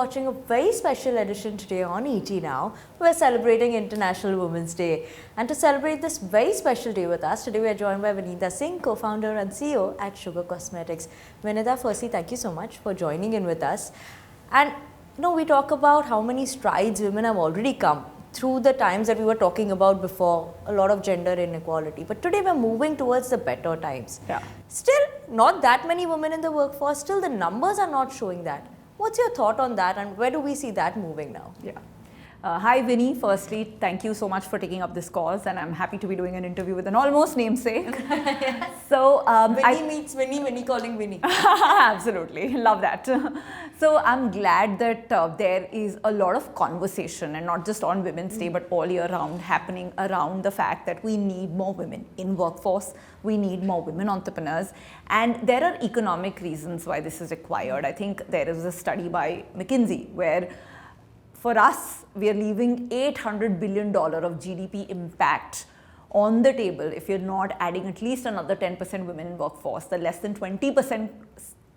watching a very special edition today on ET Now. We're celebrating International Women's Day. And to celebrate this very special day with us, today we are joined by Vineeta Singh, co-founder and CEO at Sugar Cosmetics. Vineeta, firstly, thank you so much for joining in with us. And we talk about how many strides women have already come through the times that we were talking about before, a lot of gender inequality. But today we're moving towards the better times. Yeah. Still, not that many women in the workforce. Still, the numbers are not showing that. What's your thought on that, and where do we see that moving now? Yeah. Hi Vinny, firstly, thank you so much for taking up this cause, and I'm happy to be doing an interview with an almost namesake. Yes. So, Vinny meets Vinny, Vinny calling Vinny. Absolutely, love that. So I'm glad that there is a lot of conversation, and not just on Women's Day, but all year round, happening around the fact that we need more women in workforce, we need more women entrepreneurs, and there are economic reasons why this is required. I think there is a study by McKinsey where for us, we are leaving $800 billion of GDP impact on the table if you're not adding at least another 10% women in workforce. The less than 20%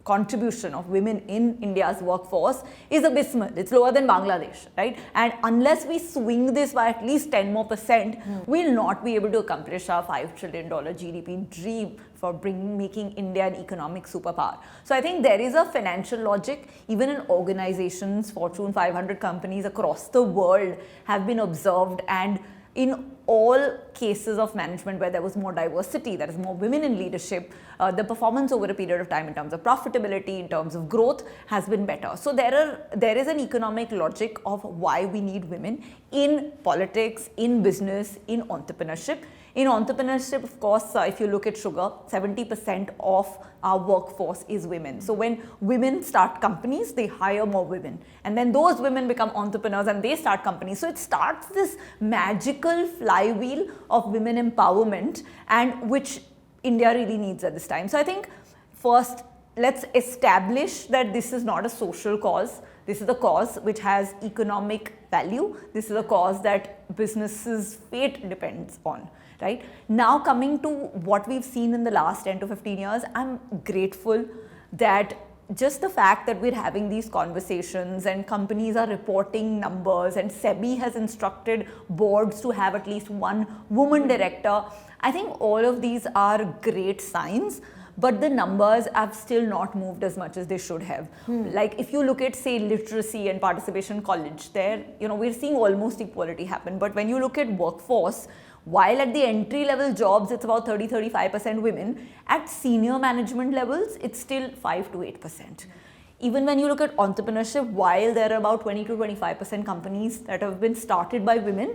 contribution of women in India's workforce is abysmal. It's lower than Bangladesh, right? And unless we swing this by at least 10 more percent, we'll not be able to accomplish our $5 trillion GDP dream for making India an economic superpower. So I think there is a financial logic. Even in organizations, Fortune 500 companies across the world have been observed, and in all cases of management where there was more diversity, there is more women in leadership, the performance over a period of time in terms of profitability, in terms of growth has been better. So there is an economic logic of why we need women in politics, in business, in entrepreneurship. In entrepreneurship, of course, if you look at Sugar, 70% of our workforce is women. So when women start companies, they hire more women. And then those women become entrepreneurs and they start companies. So it starts this magical flywheel of women empowerment, and which India really needs at this time. So I think first, let's establish that this is not a social cause. This is a cause which has economic value. This is a cause that businesses' fate depends on. Right? Now coming to what we've seen in the last 10 to 15 years, I'm grateful that just the fact that we're having these conversations and companies are reporting numbers and SEBI has instructed boards to have at least one woman director. I think all of these are great signs, but the numbers have still not moved as much as they should have. Like if you look at, say, literacy and participation college, there, we're seeing almost equality happen. But when you look at workforce, while at the entry-level jobs, it's about 30-35% women, at senior management levels, it's still 5 to 8%. Even when you look at entrepreneurship, while there are about 20 to 25% companies that have been started by women,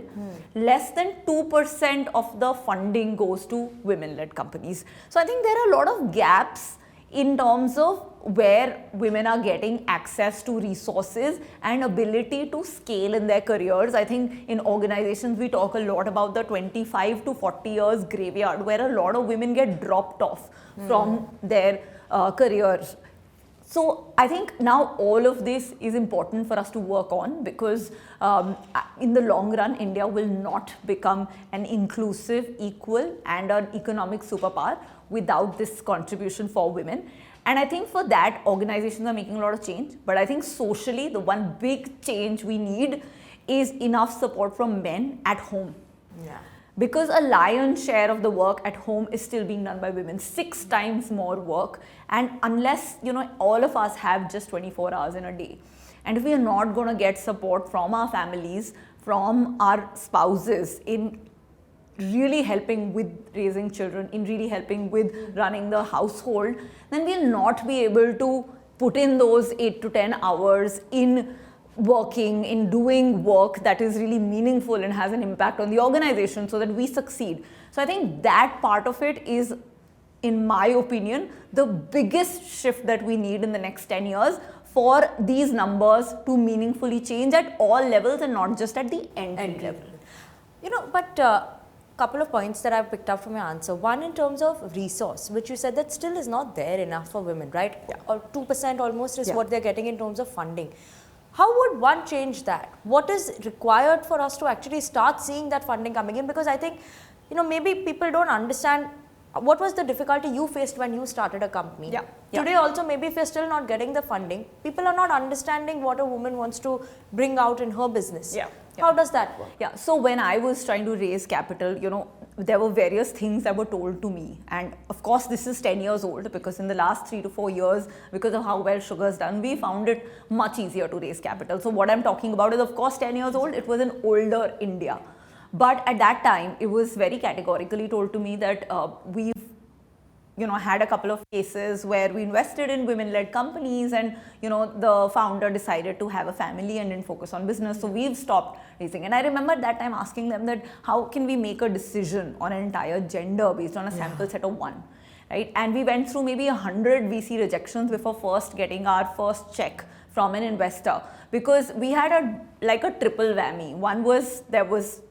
less than 2% of the funding goes to women-led companies. So I think there are a lot of gaps in terms of where women are getting access to resources and ability to scale in their careers. I think in organizations, we talk a lot about the 25 to 40 years graveyard, where a lot of women get dropped off from their careers. So I think now all of this is important for us to work on, because in the long run, India will not become an inclusive, equal and an economic superpower without this contribution for women. And I think for that, organizations are making a lot of change. But I think socially, the one big change we need is enough support from men at home. Yeah. Because a lion's share of the work at home is still being done by women, 6 times more work. And unless, all of us have just 24 hours in a day, and if we are not going to get support from our families, from our spouses in really helping with raising children, in really helping with running the household, then we'll not be able to put in those 8 to 10 hours in working, in doing work that is really meaningful and has an impact on the organization so that we succeed. So I think that part of it is, in my opinion, the biggest shift that we need in the next 10 years for these numbers to meaningfully change at all levels and not just at the end level. But couple of points that I've picked up from your answer. One, in terms of resource, which you said that still is not there enough for women, right? Yeah. Or 2% almost is what they're getting in terms of funding. How would one change that? What is required for us to actually start seeing that funding coming in? Because I think, maybe people don't understand what was the difficulty you faced when you started a company? Yeah, yeah. Today also, maybe if you're still not getting the funding, people are not understanding what a woman wants to bring out in her business. Yeah, yeah. How does that work? Yeah, so when I was trying to raise capital, there were various things that were told to me. And of course, this is 10 years old, because in the last 3 to 4 years, because of how well Sugar's done, we found it much easier to raise capital. So what I'm talking about is, of course, 10 years old, it was an older India. But at that time, it was very categorically told to me that we've had a couple of cases where we invested in women-led companies, and the founder decided to have a family and didn't focus on business, so we've stopped raising. And I remember at that time asking them that how can we make a decision on an entire gender based on a sample set of 1, right? And we went through maybe 100 VC rejections before first getting our first check from an investor, because we had a triple whammy. One was, there was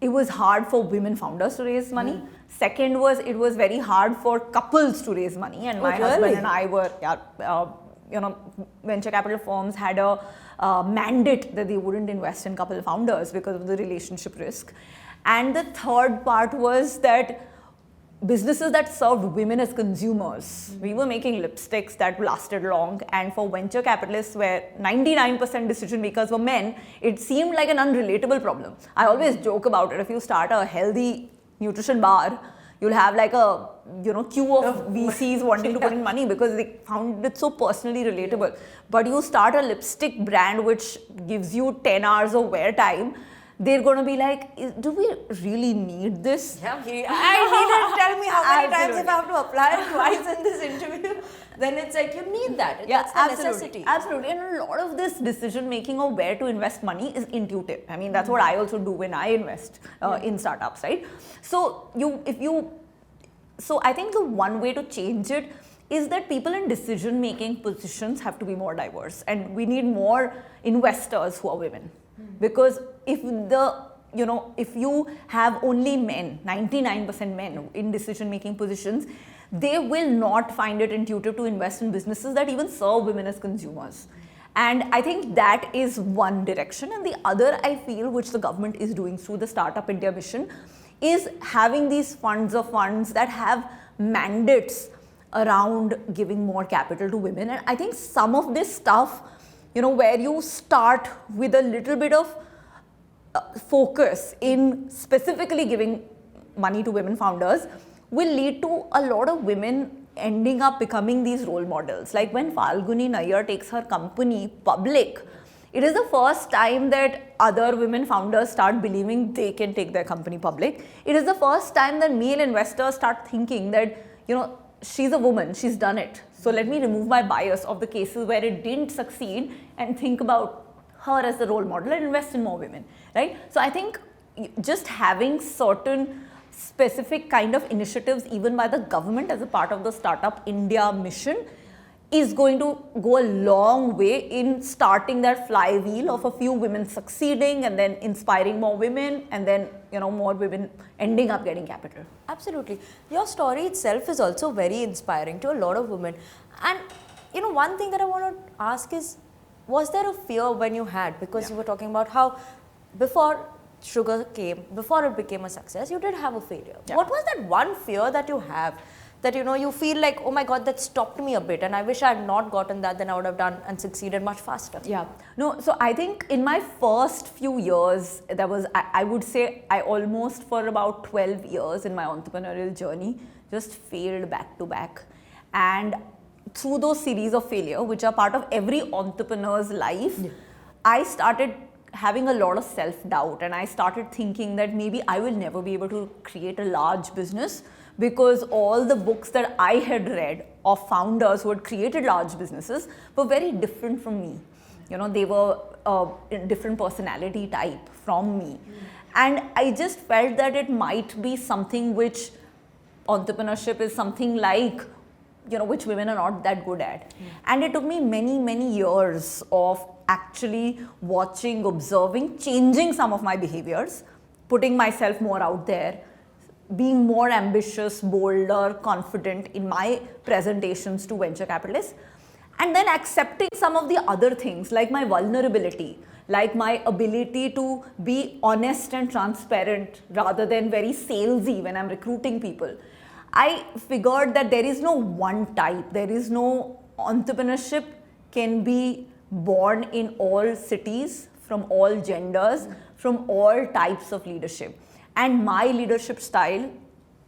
it was hard for women founders to raise money. Second was, it was very hard for couples to raise money, and my husband and I were, venture capital firms had a mandate that they wouldn't invest in couple founders because of the relationship risk. And the third part was that businesses that served women as consumers, we were making lipsticks that lasted long, and for venture capitalists where 99% decision makers were men, it seemed like an unrelatable problem. I always joke about it. If you start a healthy nutrition bar, you'll have like a queue of VCs wanting to put in money because they found it so personally relatable. But you start a lipstick brand which gives you 10 hours of wear time, they're going to be like, do we really need this? Yeah, I need to tell me how many times if I have to apply it twice in this interview, then it's like, you need that. That's the necessity. Absolutely. And a lot of this decision making of where to invest money is intuitive. I mean, that's what I also do when I invest in startups, right? So so I think the one way to change it is that people in decision making positions have to be more diverse, and we need more investors who are women. Because if you have only men, 99% men in decision making positions, they will not find it intuitive to invest in businesses that even serve women as consumers. And I think that is one direction. And the other, I feel, which the government is doing through the Startup India mission, is having these funds that have mandates around giving more capital to women. And I think some of this stuff, where you start with a little bit of focus in specifically giving money to women founders, will lead to a lot of women ending up becoming these role models. Like when Falguni Nayyar takes her company public, it is the first time that other women founders start believing they can take their company public. It is the first time that male investors start thinking that, she's a woman, she's done it. So let me remove my bias of the cases where it didn't succeed and think about her as the role model and invest in more women, right? So I think just having certain specific kind of initiatives, even by the government as a part of the Startup India mission, is going to go a long way in starting that flywheel of a few women succeeding and then inspiring more women, and then more women ending up getting capital. Absolutely. Your story itself is also very inspiring to a lot of women. And one thing that I want to ask is, was there a fear when you had, because you were talking about how before Sugar came, before it became a success, you did have a failure. Yeah. What was that one fear that you have that you feel like, oh my God, that stopped me a bit, and I wish I had not gotten that, then I would have done and succeeded much faster? Yeah. No, so I think in my first few years, I would say I almost for about 12 years in my entrepreneurial journey just failed back to back. And through those series of failure, which are part of every entrepreneur's life, I started having a lot of self-doubt, and I started thinking that maybe I will never be able to create a large business, because all the books that I had read of founders who had created large businesses were very different from me. They were a different personality type from me. And I just felt that it might be something which entrepreneurship is something like, which women are not that good at. And it took me many, many years of actually watching, observing, changing some of my behaviors, putting myself more out there, being more ambitious, bolder, confident in my presentations to venture capitalists. and then accepting some of the other things like my vulnerability, like my ability to be honest and transparent rather than very salesy when I'm recruiting people. I figured that there is no one type, there is no entrepreneurship can be born in all cities, from all genders, from all types of leadership. And my leadership style,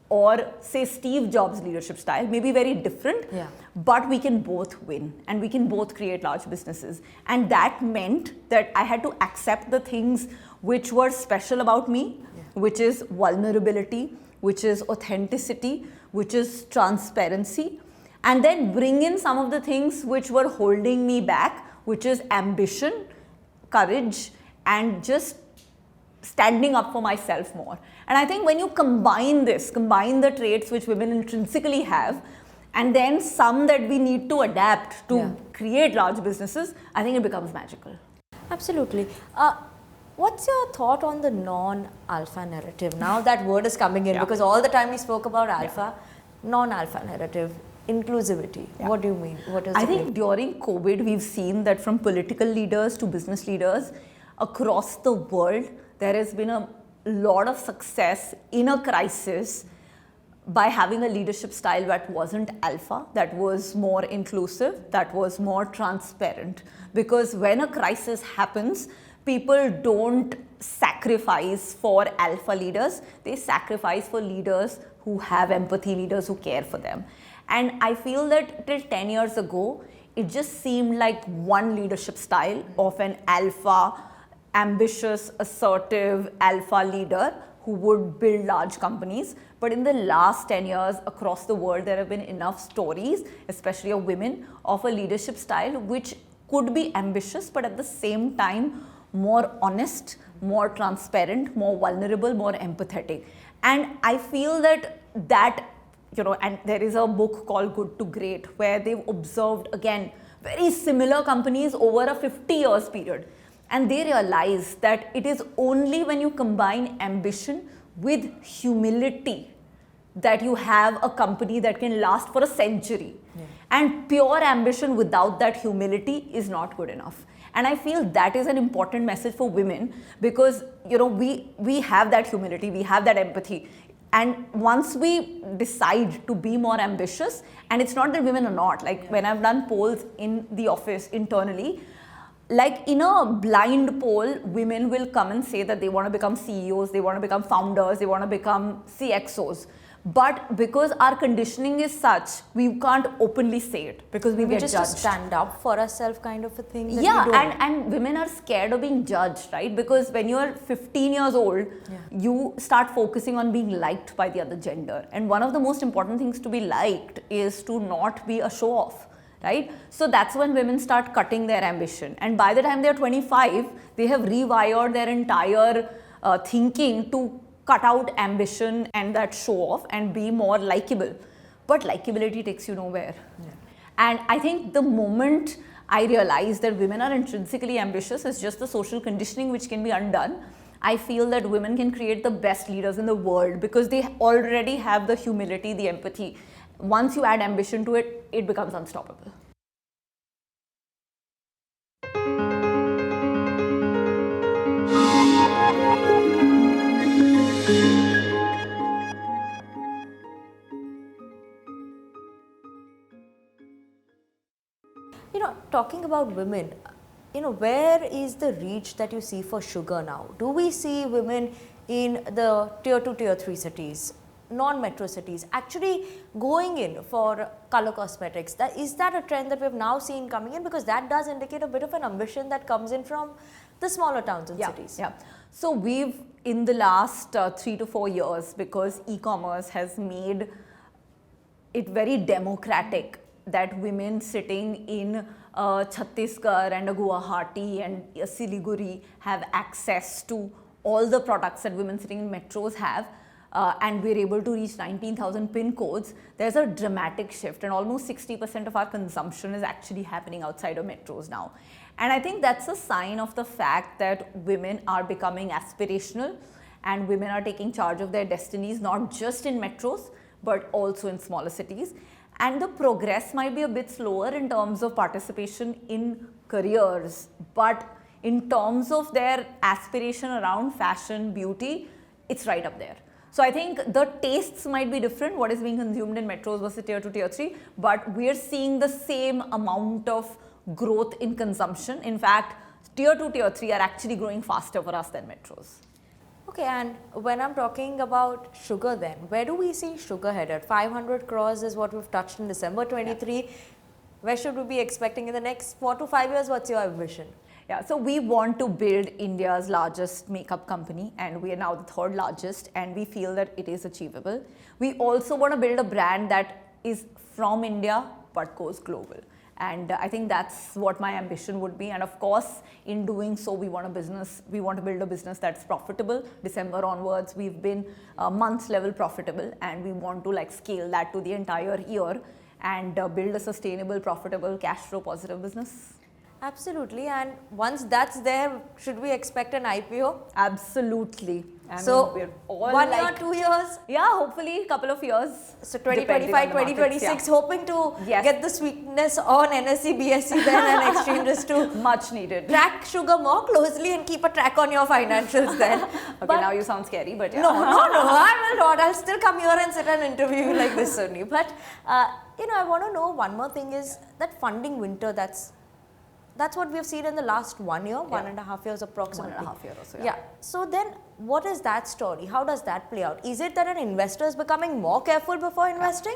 or say Steve Jobs' leadership style, may be very different, but we can both win and we can both create large businesses. And that meant that I had to accept the things which were special about me, which is vulnerability, which is authenticity, which is transparency, and then bring in some of the things which were holding me back, which is ambition, courage, and just standing up for myself more. And I think when you combine the traits which women intrinsically have, and then some that we need to adapt to create large businesses, I think it becomes magical. Absolutely. What's your thought on the non-alpha narrative? Now that word is coming in, because all the time we spoke about alpha, non-alpha narrative, inclusivity. What do you mean? What is I think during COVID, we've seen that from political leaders to business leaders across the world, there has been a lot of success in a crisis by having a leadership style that wasn't alpha, that was more inclusive, that was more transparent. Because when a crisis happens, people don't sacrifice for alpha leaders, they sacrifice for leaders who have empathy, leaders who care for them. And I feel that till 10 years ago, it just seemed like one leadership style of an alpha, ambitious, assertive alpha leader who would build large companies. But in the last 10 years across the world, there have been enough stories, especially of women, of a leadership style which could be ambitious, but at the same time, more honest, more transparent, more vulnerable, more empathetic. And I feel that and there is a book called Good to Great where they've observed, again, very similar companies over a 50 years period. And they realize that it is only when you combine ambition with humility that you have a company that can last for a century. And pure ambition without that humility is not good enough. And I feel that is an important message for women because, we have that humility, we have that empathy. And once we decide to be more ambitious, and it's not that women are not, when I've done polls in the office internally, in a blind poll, women will come and say that they want to become CEOs, they want to become founders, they want to become CXOs. But because our conditioning is such, we can't openly say it because we get just judged. To stand up for ourselves kind of a thing. And women are scared of being judged, right? Because when you're 15 years old, you start focusing on being liked by the other gender. And one of the most important things to be liked is to not be a show-off, right? So that's when women start cutting their ambition. And by the time they're 25, they have rewired their entire thinking to cut out ambition and that show off and be more likable. But likability takes you nowhere. And I think the moment I realized that women are intrinsically ambitious, it's just the social conditioning which can be undone. I feel that women can create the best leaders in the world because they already have the humility, the empathy. Once you add ambition to it, it becomes unstoppable. Talking about women, where is the reach that you see for sugar now? Do we see women in the tier 2, tier 3 cities, non-metro cities, actually going in for color cosmetics? Is that a trend that we've now seen coming in? Because that does indicate a bit of an ambition that comes in from the smaller towns and cities. So we've, in the last 3 to 4 years, because e-commerce has made it very democratic that women sitting in Chhattisgarh and a Guwahati and a Siliguri have access to all the products that women sitting in metros have, and we're able to reach 19,000 pin codes. There's a dramatic shift, and almost 60% of our consumption is actually happening outside of metros now. And I think that's a sign of the fact that women are becoming aspirational and women are taking charge of their destinies, not just in metros, but also in smaller cities. and the progress might be a bit slower in terms of participation in careers, but in terms of their aspiration around fashion, beauty, it's right up there. So I think the tastes might be different, what is being consumed in metros versus tier 2, tier 3, but we're seeing the same amount of growth in consumption. In fact, tier 2, tier 3 are actually growing faster for us than metros. Okay, and when I'm talking about sugar then, where do we see sugar headed? 500 crores is what we've touched in December 23. Yeah. Where should we be expecting in the next 4 to 5 years? What's your ambition? Yeah, so we want to build India's largest makeup company, and we are now the third largest, and we feel that it is achievable. We also want to build a brand that is from India but goes global. And I think that's what my ambition would be. And of course, in doing so, we want to build a business that's profitable. December onwards, we've been month level profitable, and we want to scale that to the entire year and build a sustainable, profitable, cash flow positive business. Absolutely. And once that's there, should we expect an IPO? Absolutely. So, we're all 1 year, 2 years? Yeah, hopefully a couple of years. So, 2025, 2026, hoping to get the sweetness on NSE, BSE then and exchanges to much needed. Track sugar more closely and keep a track on your financials then. Okay, but now you sound scary, but yeah. No, I will not. I'll still come here and sit and interview you like this only. But, I want to know one more thing is that funding winter that's what we've seen in the last 1 year, 1.5 years approximately. 1.5 years or so, yeah. So then, what is that story? How does that play out? Is it that an investor is becoming more careful before investing?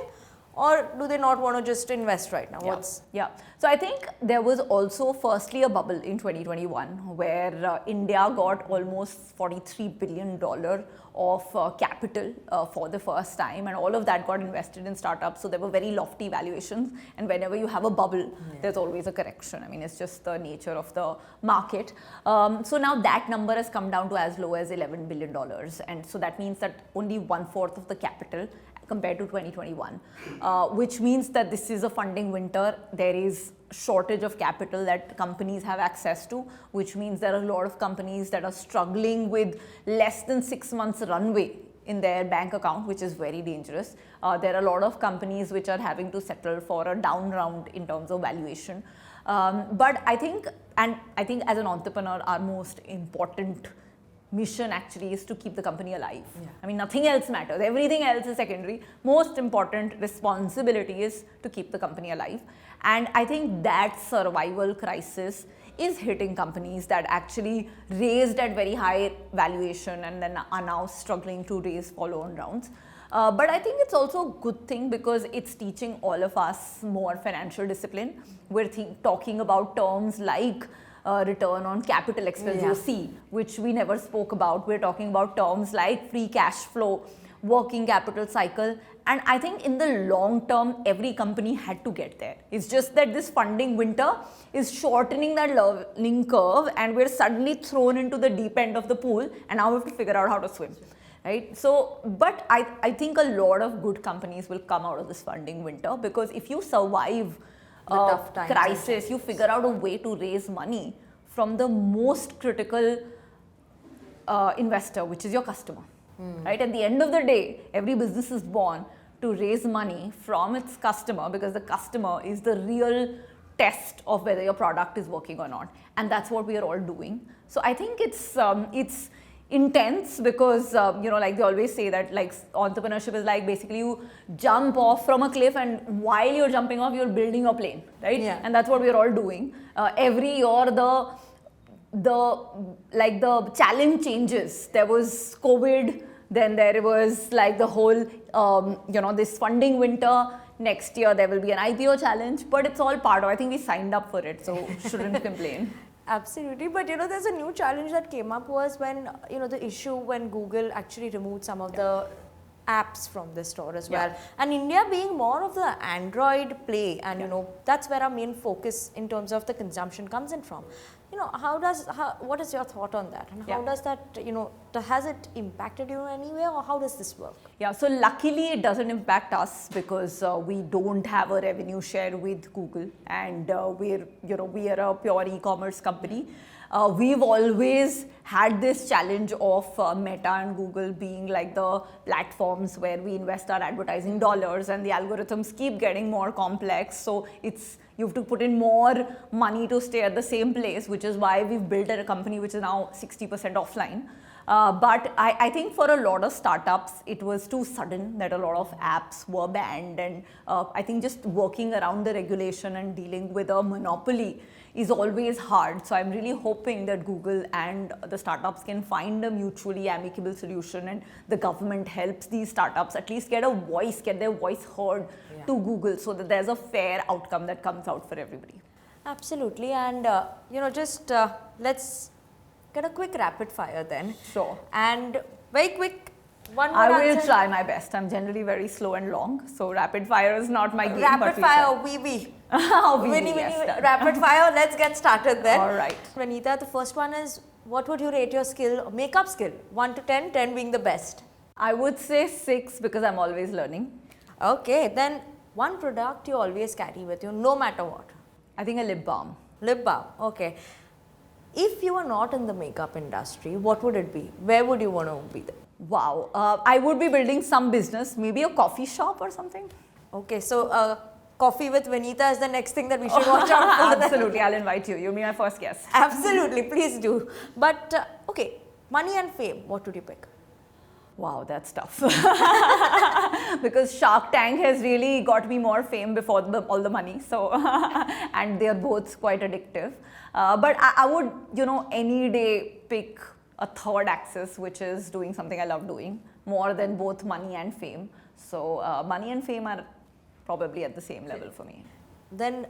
Or do they not want to just invest right now? So I think there was also firstly a bubble in 2021 where India got almost $43 billion of capital for the first time, and all of that got invested in startups. So there were very lofty valuations, and whenever you have a bubble, there's always a correction. I mean, it's just the nature of the market. So now that number has come down to as low as $11 billion, and so that means that only 1/4 of the capital compared to 2021, which means that this is a funding winter. There is shortage of capital that companies have access to, which means there are a lot of companies that are struggling with less than 6 months runway in their bank account, which is very dangerous. There are a lot of companies which are having to settle for a down round in terms of valuation. But I think as an entrepreneur, our most important mission actually is to keep the company alive. I mean, nothing else matters. Everything else is secondary. Most important responsibility is to keep the company alive. And I think that survival crisis is hitting companies that actually raised at very high valuation and then are now struggling to raise follow-on rounds. But I think it's also a good thing because it's teaching all of us more financial discipline. We're talking about terms like return on capital expense, which we never spoke about. We're talking about terms like free cash flow, working capital cycle. And I think in the long term, every company had to get there. It's just that this funding winter is shortening that learning curve, and we're suddenly thrown into the deep end of the pool, and now we have to figure out how to swim. Right? So, but I think a lot of good companies will come out of this funding winter, because if you survive tough crisis, you figure out a way to raise money from the most critical investor, which is your customer. Right? At the end of the day, every business is born to raise money from its customer, because the customer is the real test of whether your product is working or not. And that's what we are all doing. So I think it's intense because, like they always say that entrepreneurship is basically you jump off from a cliff, and while you're jumping off, you're building your plane, right? Yeah. And that's what we're all doing. Every year, the challenge changes. There was COVID, then there was the whole, this funding winter. Next year, there will be an IPO challenge, but it's all part of, I think we signed up for it, so shouldn't complain. Absolutely, but there's a new challenge that came up was when, the issue when Google actually removed some of the apps from the store as well. And India being more of the Android play, and that's where our main focus in terms of the consumption comes in from. What is your thought on that? And how does that, has it impacted you in any way, or how does this work? Yeah, so luckily it doesn't impact us because we don't have a revenue share with Google, and we are a pure e-commerce company. We've always had this challenge of Meta and Google being like the platforms where we invest our advertising dollars, and the algorithms keep getting more complex. So you have to put in more money to stay at the same place, which is why we've built a company which is now 60% offline. But I think for a lot of startups, it was too sudden that a lot of apps were banned. And I think just working around the regulation and dealing with a monopoly is always hard. So I'm really hoping that Google and the startups can find a mutually amicable solution, and the government helps these startups at least get their voice heard to Google, so that there's a fair outcome that comes out for everybody. Absolutely. And, let's get a quick rapid fire then. Sure. And very quick, one more I will answer. try my best. I'm generally very slow and long, so rapid fire is not my game. Rapid fire, wee. Winnie, rapid fire, let's get started then. All right. Vineeta, the first one is, what would you rate your makeup skill? 1 to 10, 10 being the best. I would say 6 because I'm always learning. Okay, then one product you always carry with you, no matter what. I think a lip balm. Lip balm, okay. If you were not in the makeup industry, what would it be? Where would you want to be there? Wow. I would be building some business, maybe a coffee shop or something. Okay, so coffee with Vineeta is the next thing that we should watch out for. Absolutely, I'll invite you. You'll be my first guest. Absolutely, please do. But, okay, money and fame, what would you pick? Wow, that's tough. Because Shark Tank has really got me more fame before all the money. So, and they're both quite addictive. But I would, any day pick a third axis, which is doing something I love doing, more than both money and fame. So, money and fame are probably at the same level for me. Then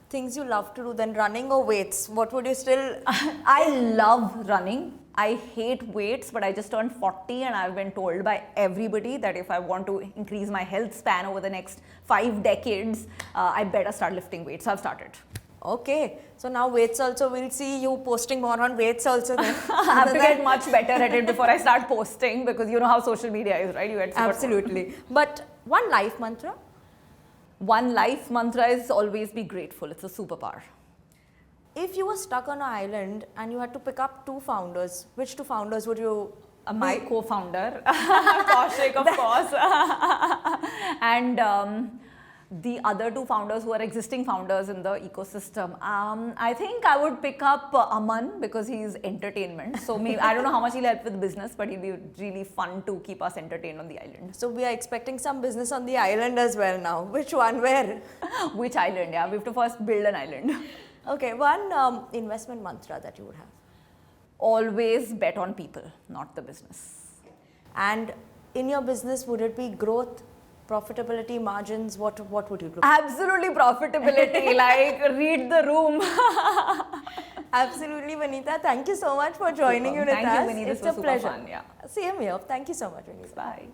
things you love to do, then running or weights, what would you still? I love running. I hate weights, but I just turned 40 and I've been told by everybody that if I want to increase my health span over the next 5 decades, I better start lifting weights. So I've started. Okay, so now weights also, we'll see you posting more on weights also then. I have to get much better at it before I start posting, because you know how social media is, right? Absolutely. But one life mantra? One life mantra is always be grateful. It's a superpower. If you were stuck on an island and you had to pick up 2 founders, which 2 founders would you? My co-founder, Kaushik, of course, and the other 2 founders who are existing founders in the ecosystem. I think I would pick up Aman, because he's entertainment. So maybe, I don't know how much he'll help with business, but he'll be really fun to keep us entertained on the island. So we are expecting some business on the island as well now. Which one? Where? Which island? Yeah, we have to first build an island. Okay, one investment mantra that you would have. Always bet on people, not the business. And in your business, would it be growth, profitability, margins? What would you look? Absolutely profitability, like read the room. Absolutely, Vineeta. Thank you so much for joining us. Thank you, Vineeta. It's this was a pleasure. Super fun. Yeah. Same here. Thank you so much, Vineeta. Bye.